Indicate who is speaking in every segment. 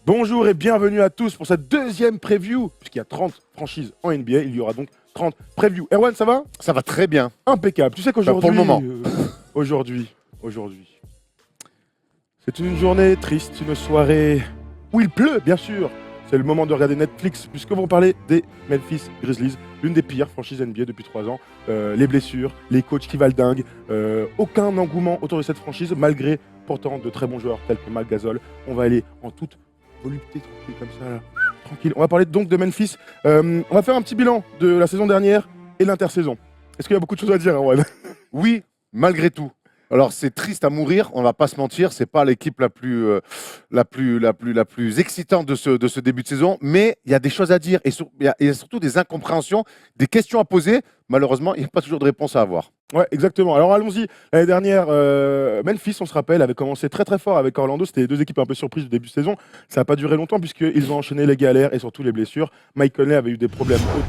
Speaker 1: Bonjour et bienvenue à tous pour cette deuxième preview, puisqu'il y a 30 franchises en NBA, il y aura donc 30 previews. Erwan, ça va?
Speaker 2: Ça va très bien.
Speaker 1: Impeccable. Tu sais qu'aujourd'hui...
Speaker 2: pour le moment.
Speaker 1: Aujourd'hui, c'est une journée triste, une soirée où il pleut, bien sûr. C'est le moment de regarder Netflix, puisque vous parlez des Memphis Grizzlies, l'une des pires franchises NBA depuis 3 ans. Les blessures, les coachs qui valent dingue, aucun engouement autour de cette franchise, malgré pourtant de très bons joueurs tels que Marc Gasol. On va aller en toute volupté, tranquille comme ça, là. Tranquille. On va parler donc de Memphis. On va faire un petit bilan de la saison dernière et l'intersaison. Est-ce qu'il y a beaucoup de choses à dire, Erwan?
Speaker 2: Oui, malgré tout. Alors c'est triste à mourir, on va pas se mentir, c'est pas l'équipe la plus excitante de ce début de saison, mais il y a des choses à dire et il y a surtout des incompréhensions, des questions à poser. Malheureusement, il n'y a pas toujours de réponse à avoir.
Speaker 1: Ouais, exactement. Alors allons-y. L'année dernière, Memphis, on se rappelle, avait commencé très très fort avec Orlando. C'était les deux équipes un peu surprises du début de saison. Ça n'a pas duré longtemps puisqu'ils ont enchaîné les galères et surtout les blessures. Mike Conley avait eu des problèmes au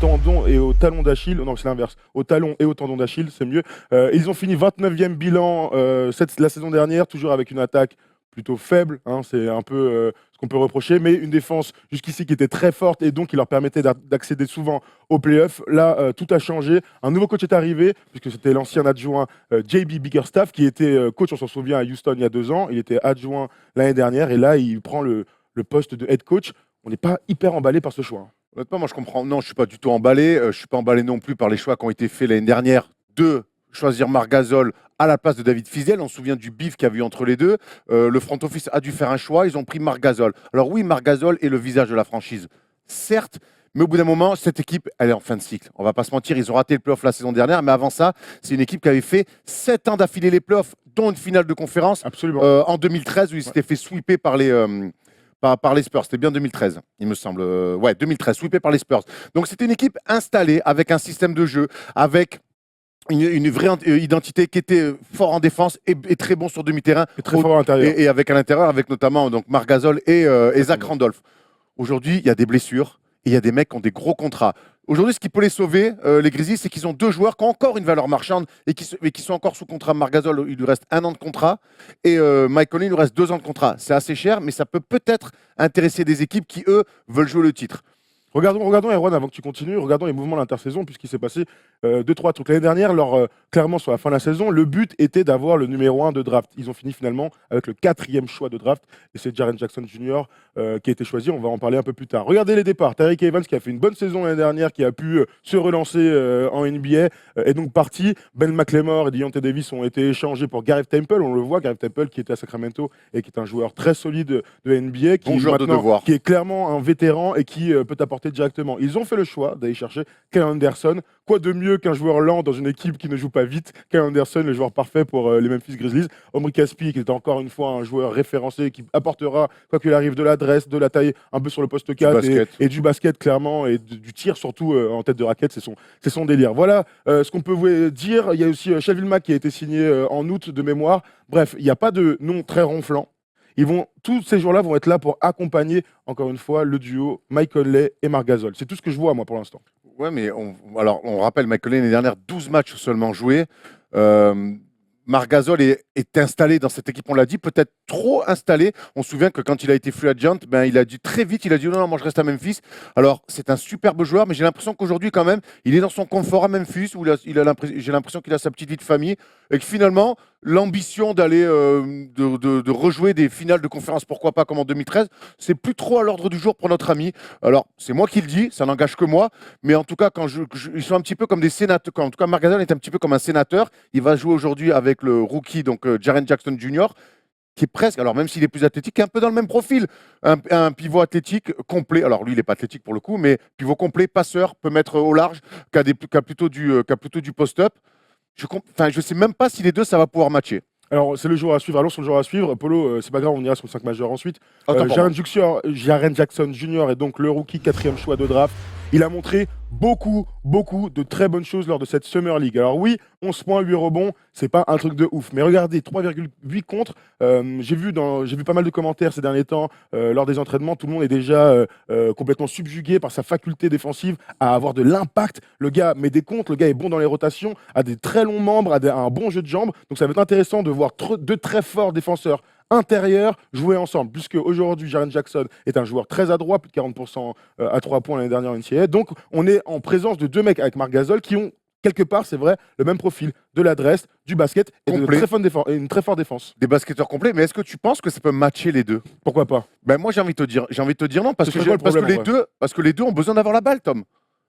Speaker 1: tendon et au talon d'Achille. Non, c'est l'inverse. Au talon et au tendon d'Achille, c'est mieux. Ils ont fini 29e bilan la saison dernière, toujours avec une attaque plutôt faible, hein, c'est un peu ce qu'on peut reprocher, mais une défense jusqu'ici qui était très forte et donc qui leur permettait d'accéder souvent aux playoffs. Là, tout a changé. Un nouveau coach est arrivé, puisque c'était l'ancien adjoint JB Bickerstaff, qui était coach, on s'en souvient, à Houston il y a 2 ans. Il était adjoint l'année dernière et là, il prend le poste de head coach. On n'est pas hyper emballé par ce choix, hein.
Speaker 2: Honnêtement, moi je comprends. Non, je suis pas du tout emballé. Je suis pas emballé non plus par les choix qui ont été faits l'année dernière de choisir Marc Gasol à la place de David Fizdale. On se souvient du bif qu'il y a eu entre les deux. Le front office a dû faire un choix. Ils ont pris Marc Gasol. Alors oui, Marc Gasol est le visage de la franchise, certes, mais au bout d'un moment, cette équipe, elle est en fin de cycle. On va pas se mentir, ils ont raté le playoff la saison dernière, mais avant ça, c'est une équipe qui avait fait 7 ans d'affilée les playoffs, dont une finale de conférence.
Speaker 1: Absolument.
Speaker 2: En 2013, où ils s'étaient fait sweeper par les Spurs. C'était bien 2013, il me semble. Ouais, 2013, sweepé par les Spurs. Donc c'était une équipe installée avec un système de jeu, avec une vraie identité qui était fort en défense et très bon sur demi-terrain.
Speaker 1: Et très fort à l'intérieur.
Speaker 2: Et avec à l'intérieur, avec notamment donc Marc Gasol et Zach Randolph. Aujourd'hui, il y a des blessures et il y a des mecs qui ont des gros contrats. Aujourd'hui, ce qui peut les sauver, les Grizzlies, c'est qu'ils ont 2 joueurs qui ont encore une valeur marchande et qui sont encore sous contrat. Marc Gasol, il lui reste 1 an de contrat et Mike Conley, il lui reste 2 ans de contrat. C'est assez cher, mais ça peut peut-être intéresser des équipes qui, eux, veulent jouer le titre.
Speaker 1: Regardons Erwan, avant que tu continues, regardons les mouvements de l'intersaison, puisqu'il s'est passé 2-3 trucs. L'année dernière, clairement sur la fin de la saison, le but était d'avoir le numéro 1 de draft. Ils ont fini finalement avec le 4e choix de draft, et c'est Jaren Jackson Jr. Qui a été choisi, on va en parler un peu plus tard. Regardez les départs, Tyreke Evans qui a fait une bonne saison l'année dernière, qui a pu se relancer en NBA, est donc parti. Ben McLemore et Deontay Davis ont été échangés pour Gareth Temple, on le voit, Gareth Temple qui était à Sacramento et qui est un joueur très solide de NBA,
Speaker 2: Bon joueur de devoir.
Speaker 1: qui est clairement un vétéran et qui peut apporter directement. Ils ont fait le choix d'aller chercher Kyle Anderson. Quoi de mieux qu'un joueur lent dans une équipe qui ne joue pas vite? Kyle Anderson, le joueur parfait pour les Memphis Grizzlies. Omri Caspi, qui est encore une fois un joueur référencé, qui apportera, quoi qu'il arrive, de l'adresse, de la taille, un peu sur le poste 4 et du basket, clairement, et du tir, surtout en tête de raquette. C'est son délire. Voilà ce qu'on peut vous dire. Il y a aussi Shelvin Mack qui a été signé en août de mémoire. Bref, il n'y a pas de nom très ronflant. Tous ces jours-là vont être là pour accompagner, encore une fois, le duo Mike Conley et Marc Gasol. C'est tout ce que je vois, moi, pour l'instant.
Speaker 2: Ouais, mais on rappelle, Mike Conley, l'année dernière, 12 matchs seulement joués. Marc Gasol est installé dans cette équipe, on l'a dit, peut-être trop installé. On se souvient que quand il a été free agent, il a dit très vite, il a dit non, moi je reste à Memphis. Alors, c'est un superbe joueur, mais j'ai l'impression qu'aujourd'hui, quand même, il est dans son confort à Memphis, où j'ai l'impression qu'il a sa petite vie de famille, et que finalement, l'ambition d'aller de rejouer des finales de conférence, pourquoi pas comme en 2013, c'est plus trop à l'ordre du jour pour notre ami. Alors, c'est moi qui le dis, ça n'engage que moi, mais en tout cas, ils sont un petit peu comme des sénateurs. En tout cas, Marc Gasol est un petit peu comme un sénateur. Il va jouer aujourd'hui avec le rookie, donc Jaren Jackson Jr., qui est presque, alors même s'il est plus athlétique, qui est un peu dans le même profil. Un pivot athlétique complet. Alors lui, il n'est pas athlétique pour le coup, mais pivot complet, passeur, peut mettre au large, qui a plutôt du post-up. Je ne sais même pas si les deux, ça va pouvoir matcher.
Speaker 1: Alors, c'est le jour à suivre. Allons sur le jour à suivre. Polo, c'est pas grave, on ira sur le 5 majeur ensuite. Jaren Jackson Jr. est donc le rookie 4e choix de draft. Il a montré beaucoup de très bonnes choses lors de cette Summer League. Alors oui, 11 points, 8 rebonds, c'est pas un truc de ouf. Mais regardez, 3,8 contre. J'ai vu pas mal de commentaires ces derniers temps lors des entraînements. Tout le monde est déjà complètement subjugué par sa faculté défensive à avoir de l'impact. Le gars met des comptes, le gars est bon dans les rotations, a des très longs membres, a un bon jeu de jambes. Donc ça va être intéressant de voir 2 très forts défenseurs intérieurs jouer ensemble. Puisque aujourd'hui, Jaren Jackson est un joueur très adroit, plus de 40% à 3 points l'année dernière en NCAA. Donc, on est en présence de deux mecs avec Marc Gasol qui ont quelque part, c'est vrai, le même profil, de l'adresse, du basket et de
Speaker 2: Complet.
Speaker 1: et une très forte défense.
Speaker 2: Des basketteurs complets, mais est-ce que tu penses que ça peut matcher les deux?
Speaker 1: Pourquoi pas?
Speaker 2: Ben moi j'ai envie de te dire non parce
Speaker 1: Ce
Speaker 2: que,
Speaker 1: serait quoi le problème,
Speaker 2: parce que les deux ont besoin d'avoir la balle, Tom.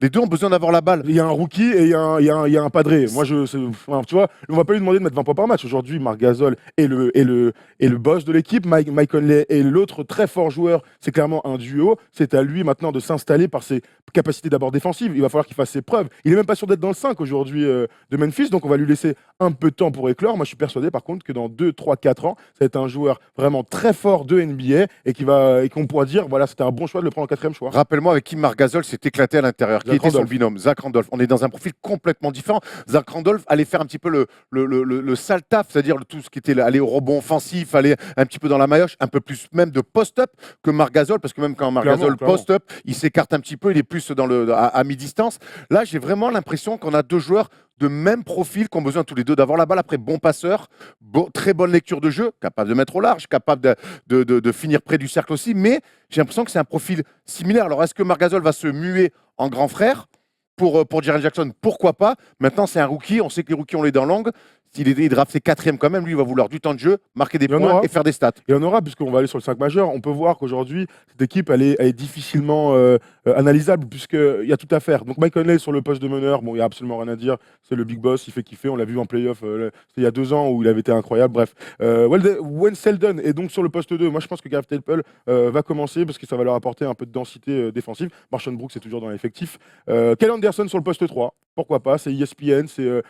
Speaker 2: Les deux ont besoin d'avoir la balle.
Speaker 1: Il y a un rookie et il y a un padré. Moi, enfin, tu vois, on va pas lui demander de mettre 20 points par match. Aujourd'hui, Marc Gasol est le boss de l'équipe. Mike Conley est l'autre très fort joueur. C'est clairement un duo. C'est à lui maintenant de s'installer par ses capacités d'abord défensives. Il va falloir qu'il fasse ses preuves. Il est même pas sûr d'être dans le 5 aujourd'hui de Memphis. Donc, on va lui laisser un peu de temps pour éclore. Moi, je suis persuadé par contre que dans 2, 3, 4 ans, ça va être un joueur vraiment très fort de NBA et qu'on pourra dire, voilà, c'était un bon choix de le prendre en quatrième choix.
Speaker 2: Rappelle-moi avec qui Marc Gasol s'est éclaté à l'intérieur, qui
Speaker 1: Zach
Speaker 2: était son
Speaker 1: Randolph.
Speaker 2: binôme, Zach Randolph. On est dans un profil complètement différent. Zach Randolph allait faire un petit peu le sale taf, c'est-à-dire tout ce qui était aller au rebond offensif, aller un petit peu dans la maillotche, un peu plus même de post-up que Marc Gasol, parce que même quand Marc Gasol post-up, il s'écarte un petit peu, il est plus à mi-distance. Là, j'ai vraiment l'impression qu'on a deux joueurs de même profil qui ont besoin tous les deux d'avoir la balle. Après, bon passeur, très bonne lecture de jeu, capable de mettre au large, capable de finir près du cercle aussi, mais j'ai l'impression que c'est un profil similaire. Alors, est-ce que Marc Gasol va se muer en grand frère pour Jaren Jackson? Pourquoi pas? Maintenant, c'est un rookie. On sait que les rookies ont les dents longues. S'il est drafté quatrième quand même, lui, il va vouloir du temps de jeu, marquer des points et faire des stats.
Speaker 1: Il y en aura, puisqu'on va aller sur le 5 majeur. On peut voir qu'aujourd'hui, cette équipe, elle est difficilement analysable, puisqu'il y a tout à faire. Donc, Mike Conley sur le poste de meneur, bon, il n'y a absolument rien à dire. C'est le big boss, il fait kiffer. On l'a vu en playoff, c'était il y a 2 ans où il avait été incroyable. Bref, Wayne Selden est donc sur le poste 2. Moi, je pense que Gareth Temple va commencer, parce que ça va leur apporter un peu de densité défensive. Marshall Brooks est toujours dans l'effectif. Kyle Anderson sur le poste 3. Pourquoi pas? C'est ESPN, c'est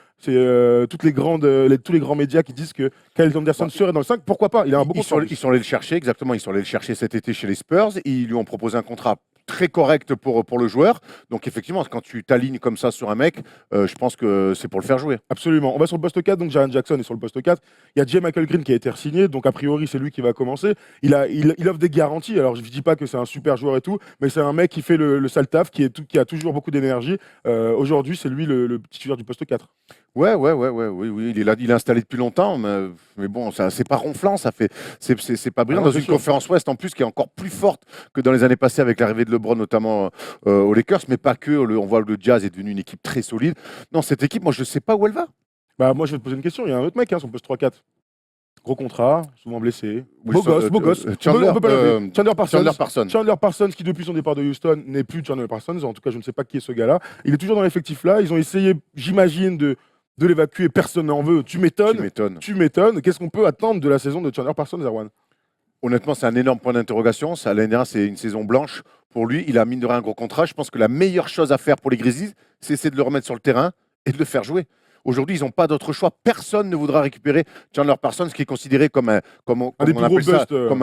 Speaker 1: tous les grands médias qui disent que Kyle Anderson serait dans le 5. Pourquoi pas? Il a un bon contrat.
Speaker 2: Ils sont allés le chercher, exactement. Ils sont allés le chercher cet été chez les Spurs. Ils lui ont proposé un contrat très correct pour le joueur. Donc, effectivement, quand tu t'alignes comme ça sur un mec, je pense que c'est pour le faire jouer.
Speaker 1: Absolument. On va sur le poste 4, donc Jaren Jackson est sur le poste 4. Il y a J. Michael Green qui a été re-signé, donc a priori, c'est lui qui va commencer. Il offre des garanties. Alors, je ne dis pas que c'est un super joueur et tout, mais c'est un mec qui fait le sale taf, qui a toujours beaucoup d'énergie. Aujourd'hui, c'est lui le titulaire du poste 4.
Speaker 2: Ouais, oui. Il est là, il est installé depuis longtemps, mais bon, ça, c'est pas ronflant, c'est pas brillant.
Speaker 1: Ah non,
Speaker 2: dans
Speaker 1: c'est
Speaker 2: une
Speaker 1: sûr.
Speaker 2: conférence Ouest en plus qui est encore plus forte que dans les années passées avec l'arrivée de LeBron, notamment aux Lakers, mais pas que. On voit que le Jazz est devenu une équipe très solide. Non, cette équipe, moi, je sais pas où elle va.
Speaker 1: Bah, moi, je vais te poser une question. Il y a un autre mec, son poste 3-4. Gros contrat, souvent blessé.
Speaker 2: Oui,
Speaker 1: Beau gosse.
Speaker 2: Chandler,
Speaker 1: On peut pas l'appeler. Chandler Parsons.
Speaker 2: Parsons.
Speaker 1: Chandler Parsons, qui depuis son départ de Houston n'est plus Chandler Parsons. En tout cas, je ne sais pas qui est ce gars-là. Il est toujours dans l'effectif là. Ils ont essayé, j'imagine, de l'évacuer. Personne n'en veut. Tu m'étonnes. Qu'est-ce qu'on peut attendre de la saison de Chandler Parsons, Erwan?
Speaker 2: Honnêtement, c'est un énorme point d'interrogation. L'année dernière, c'est une saison blanche pour lui. Il a mine de rien un gros contrat. Je pense que la meilleure chose à faire pour les Grizzlies, c'est de le remettre sur le terrain et de le faire jouer. Aujourd'hui, ils n'ont pas d'autre choix. Personne ne voudra récupérer Chandler Parsons, qui est considéré comme un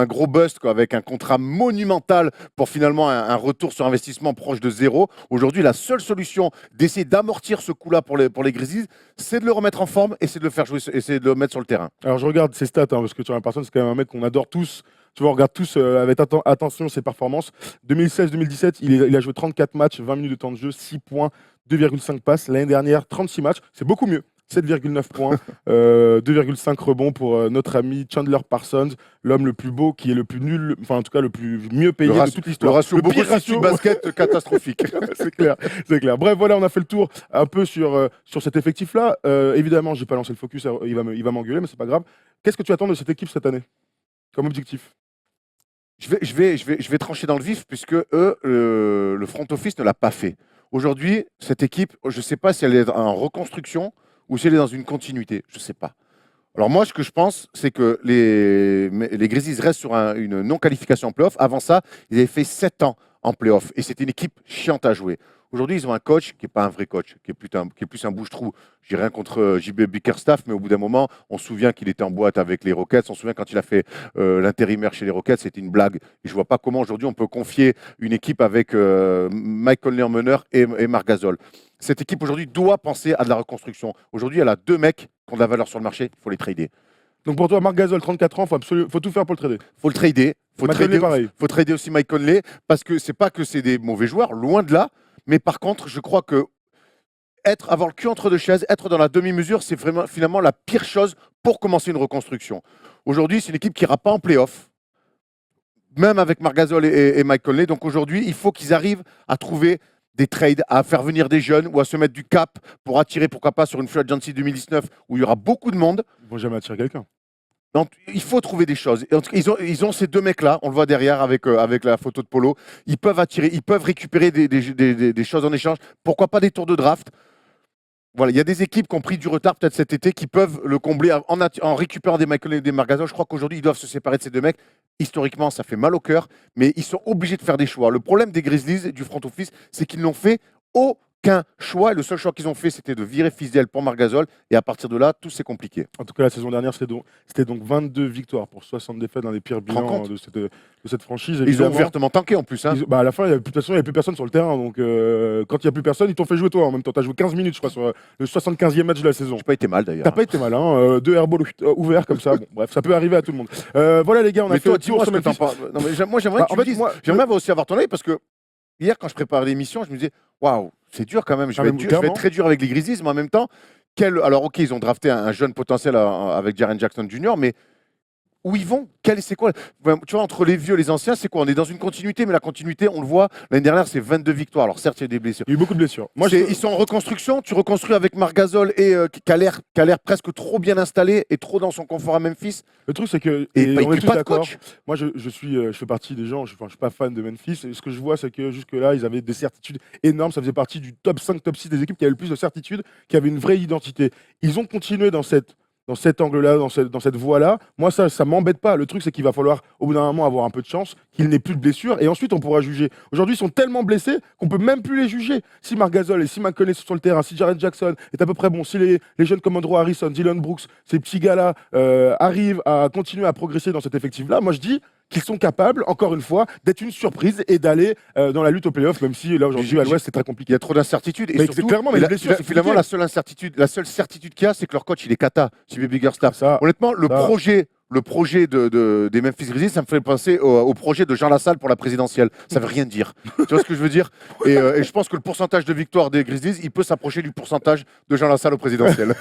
Speaker 2: gros bust, quoi, avec un contrat monumental pour finalement un retour sur investissement proche de zéro. Aujourd'hui, la seule solution d'essayer d'amortir ce coup-là pour les Grizzlies, c'est de le remettre en forme et c'est de le faire jouer, et c'est de le mettre sur le terrain.
Speaker 1: Alors, je regarde ses stats, parce que Chandler Parsons, c'est quand même un mec qu'on adore tous. Tu vois, on regarde tous avec attention ses performances. 2016-2017, il a joué 34 matchs, 20 minutes de temps de jeu, 6 points, 2,5 passes. L'année dernière, 36 matchs. C'est beaucoup mieux. 7,9 points, 2,5 rebonds pour notre ami Chandler Parsons, l'homme le plus beau, qui est le plus nul, enfin en tout cas le plus mieux payé de toute l'histoire.
Speaker 2: Le pire ratio de basket catastrophique.
Speaker 1: C'est clair. Bref, voilà, on a fait le tour un peu sur cet effectif-là. Évidemment, je n'ai pas lancé le focus, il va m'engueuler, mais c'est pas grave. Qu'est-ce que tu attends de cette équipe cette année comme objectif?
Speaker 2: Je vais trancher dans le vif, puisque le front office ne l'a pas fait. Aujourd'hui, cette équipe, je ne sais pas si elle est en reconstruction ou si elle est dans une continuité. Je ne sais pas. Alors moi, ce que je pense, c'est que les Grizzlies restent sur une non-qualification en playoff. Avant ça, ils avaient fait 7 ans en playoff et c'était une équipe chiante à jouer. Aujourd'hui, ils ont un coach qui n'est pas un vrai coach, qui est plus un bouche-trou. Je n'ai rien contre JB Bickerstaff, mais au bout d'un moment, on se souvient qu'il était en boîte avec les Rockets. On se souvient quand il a fait l'intérimaire chez les Rockets, c'était une blague. Et je ne vois pas comment aujourd'hui on peut confier une équipe avec Mike Conley en meneur et Marc Gasol. Cette équipe aujourd'hui doit penser à de la reconstruction. Aujourd'hui, elle a 2 mecs qui ont de la valeur sur le marché, il faut les trader.
Speaker 1: Donc pour toi, Marc Gasol, 34 ans, faut tout faire pour le trader.
Speaker 2: Il faut le trader.
Speaker 1: Il
Speaker 2: faut trader aussi Mike Conley, parce que c'est pas que c'est des mauvais joueurs, loin de là. Mais par contre, je crois que avoir le cul entre deux chaises, être dans la demi-mesure, c'est vraiment finalement la pire chose pour commencer une reconstruction. Aujourd'hui, c'est une équipe qui n'ira pas en play-off, même avec Marc Gasol et Mike Conley. Donc aujourd'hui, il faut qu'ils arrivent à trouver des trades, à faire venir des jeunes ou à se mettre du cap pour attirer, pourquoi pas, sur une free agency 2019 où il y aura beaucoup de monde.
Speaker 1: Ils vont jamais attirer quelqu'un.
Speaker 2: Donc, il faut trouver des choses. En tout cas, ils ont ces deux mecs-là, on le voit derrière avec la photo de Polo. Ils peuvent attirer, ils peuvent récupérer des choses en échange. Pourquoi pas des tours de draft? Voilà, il y a des équipes qui ont pris du retard peut-être cet été qui peuvent le combler en récupérant des Michael et des Marc Gasol. Je crois qu'aujourd'hui, ils doivent se séparer de ces deux mecs. Historiquement, ça fait mal au cœur, mais ils sont obligés de faire des choix. Le problème des Grizzlies et du front office, c'est qu'ils n'ont fait aucun choix. Et le seul choix qu'ils ont fait, c'était de virer Fizdale pour Marc Gasol. Et à partir de là, tout s'est compliqué.
Speaker 1: En tout cas, la saison dernière, c'était donc 22 victoires pour 60 défaites, dans les pires bilans de cette franchise.
Speaker 2: Ils ont ouvertement tanké en plus. Hein.
Speaker 1: À la fin, il n'y avait plus personne sur le terrain. Donc, quand il n'y a plus personne, ils t'ont fait jouer toi en même temps. Tu as joué 15 minutes, je crois, sur le 75e match de la saison.
Speaker 2: J'ai pas été mal d'ailleurs.
Speaker 1: T'as pas été mal, hein. 2 airballs ouverts comme ça. Bon, bref, ça peut arriver à tout le monde. Voilà, les gars, on a fait le tour sur Memphis.
Speaker 2: Non, mais moi, j'aimerais que tu me dises. J'aimerais aussi avoir ton avis parce que hier, quand je préparais l'émission, je me disais waouh, c'est dur quand même. Je vais être très dur avec les Grizzlies, mais en même temps, alors ok, ils ont drafté un jeune potentiel avec Jaren Jackson Jr., mais où ils vont? C'est quoi? Tu vois, entre les vieux et les anciens, c'est quoi? On est dans une continuité, mais la continuité, on le voit, l'année dernière, c'est 22 victoires. Alors certes, il y a des blessures.
Speaker 1: Il y a eu beaucoup de blessures.
Speaker 2: Ils sont en reconstruction. Tu reconstruis avec Marc Gasol et qui a l'air presque trop bien installé et trop dans son confort à Memphis.
Speaker 1: Le truc, c'est que
Speaker 2: on est tous d'accord.
Speaker 1: Moi, je fais partie des gens. Je suis pas fan de Memphis. Et ce que je vois, c'est que jusque-là, ils avaient des certitudes énormes. Ça faisait partie du top 5, top 6 des équipes qui avaient le plus de certitudes, qui avaient une vraie identité. Ils ont continué dans cet angle-là, dans cette voie-là. Moi, ça m'embête pas. Le truc, c'est qu'il va falloir, au bout d'un moment, avoir un peu de chance, qu'il n'ait plus de blessures, et ensuite, on pourra juger. Aujourd'hui, ils sont tellement blessés qu'on peut même plus les juger. Si Marc Gasol et si Mike Conley sont sur le terrain, si Jaren Jackson est à peu près bon, si les jeunes comme Andrew Harrison, Dylan Brooks, ces petits gars-là arrivent à continuer à progresser dans cet effectif-là, moi, je dis qu'ils sont capables, encore une fois, d'être une surprise et d'aller dans la lutte au playoff, même si là aujourd'hui à l'Ouest c'est très compliqué.
Speaker 2: Il y a trop d'incertitudes.
Speaker 1: Mais surtout, clairement, mais
Speaker 2: finalement, la seule certitude qu'il y a, c'est que leur coach il est cata, Jimmy Biggerstaff. Honnêtement, le projet des Memphis Grizzlies, ça me fait penser au projet de Jean Lassalle pour la présidentielle. Ça veut rien dire. Tu vois ce que je veux dire? Et je pense que le pourcentage de victoire des Grizzlies, il peut s'approcher du pourcentage de Jean Lassalle au présidentiel.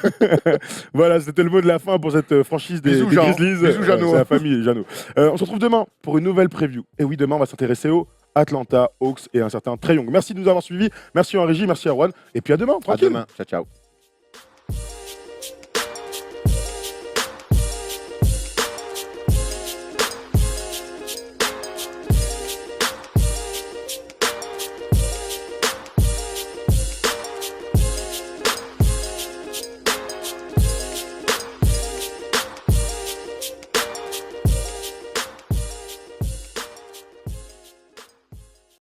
Speaker 1: Voilà, c'était le mot de la fin pour cette franchise des Grizzlies.
Speaker 2: Bisous, Jeannot.
Speaker 1: C'est la famille, Jeannot. On se retrouve demain pour une nouvelle preview. Et oui, demain, on va s'intéresser aux Atlanta Hawks et un certain Trae Young. Merci de nous avoir suivis. Merci en régie, merci à Erwan. Et puis à demain. Tranquille.
Speaker 2: À demain. Ciao, ciao.